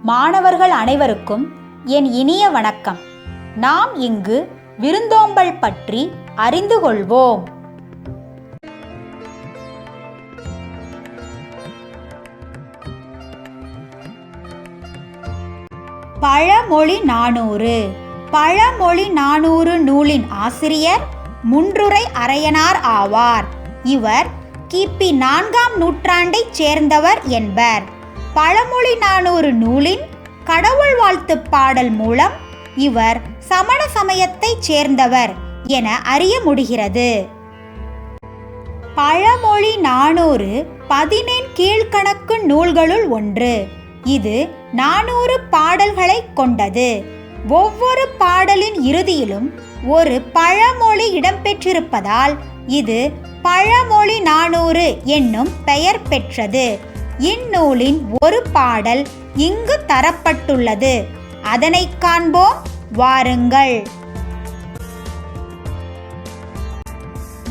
மாணவர்கள் அனைவருக்கும் என் இனிய வணக்கம். நாம் இங்கு விருந்தோம்பல் பற்றி அறிந்து கொள்வோம். பழமொழி 400. பழமொழி 400 நூலின் ஆசிரியர் முன்றுரை அரையனார் ஆவார். இவர் கிபி 4ஆம் நூற்றாண்டைச் சேர்ந்தவர் என்பர். பழமொழி 400 நூலின் கடவுள் வாழ்த்து பாடல் மூலம் இவர் சமண சமயத்தைச் சேர்ந்தவர் என அறிய முடிகிறது. பழமொழி 400 பதினெண் கீழ்கணக்கு நூல்களுள் ஒன்று. இது 400 பாடல்களை கொண்டது. ஒவ்வொரு பாடலின் இறுதியிலும் ஒரு பழமொழி இடம்பெற்றிருப்பதால் இது பழமொழி 400 என்னும் பெயர் பெற்றது. இந்நூலின் ஒரு பாடல் இங்கு தரப்பட்டுள்ளது. அதனை காண்போம், வாருங்கள்.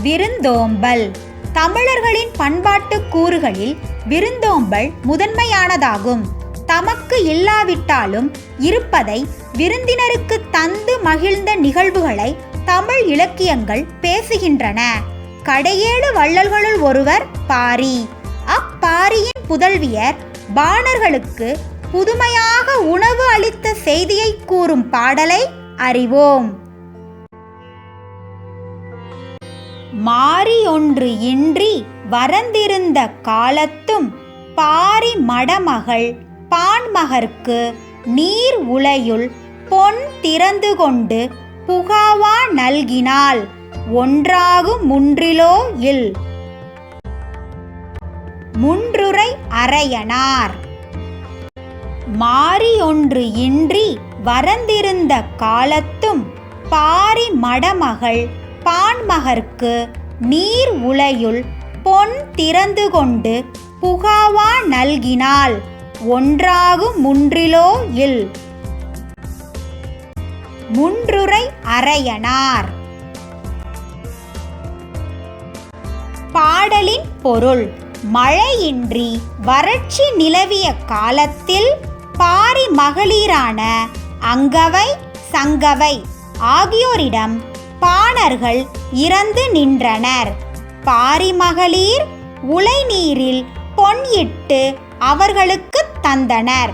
விருந்தோம்பல். தமிழர்களின் பண்பாட்டு கூறுகளில் விருந்தோம்பல் முதன்மையானதாகும். தமக்கு இல்லாவிட்டாலும் இருப்பதை விருந்தினருக்கு தந்து மகிழ்ந்த நிகழ்வுகளை தமிழ் இலக்கியங்கள் பேசுகின்றன. கடையேழு வள்ளல்களுள் ஒருவர் பாரி. அப்பாரியின் புதல்வியர் பாணர்களுக்கு புதுமையாக உணவு அளித்த செய்தியை கூறும் பாடலை அறிவோம். மாரி ஒன்று இன்றி வரந்திருந்த காலத்தும் பாரி மடமகள் பான்மகற்கு நீர் உலையுள் பொன் திறந்து கொண்டு புகாவா நல்கினாள் ஒன்றாகும் முன்றிலோ இல். முன்றுரை அரையனார். மாரி ஒன்று இன்றி வரந்திருந்த காலத்தும் பாரி மடமகள் பான்மகற்கு நீர் உலையுள் பொன் திறந்து கொண்டு புகாவா நல்கினாள் ஒன்றாகும் முன்றிலோ இல். முன்றுரை அரையனார். பாடலின் பொருள். மழையின்றி வறட்சி நிலவிய காலத்தில் பாரி மகளிரான அங்கவை சங்கவை ஆகியோரிடம் பாணர்கள் இறந்து நின்றனர். பாரி மகளிர் உலை நீரில் பொன் இட்டு அவர்களுக்கு தந்தனர்.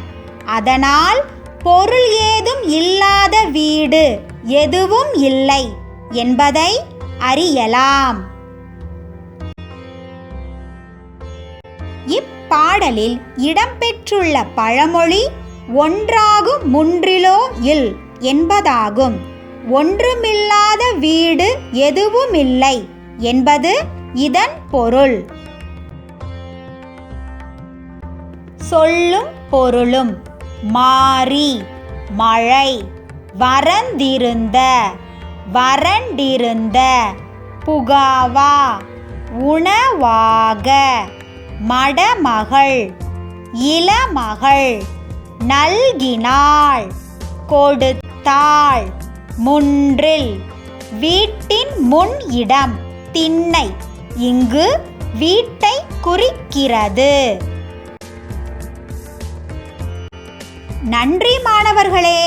அதனால் பொருள் ஏதும் இல்லாத வீடு எதுவும் இல்லை என்பதை அறியலாம். இப்பாடலில் இடம்பெற்றுள்ள பழமொழி ஒன்றாகும் முன்றிலோ இல் என்பதாகும். ஒன்றுமில்லாத வீடு எதுவுமில்லை என்பது இதன் பொருள். சொல்லும் பொருளும். மாரி மழை, வரந்திருந்த வறண்டிருந்த, புகாவா உணவாக, மடமகள் இளமகள், நல்கினாள் கொடுத்தாள், முன்றில் வீட்டின் முன் இடம் திண்ணை இங்கு வீட்டை குறிக்கிறது. நன்றி மாணவர்களே.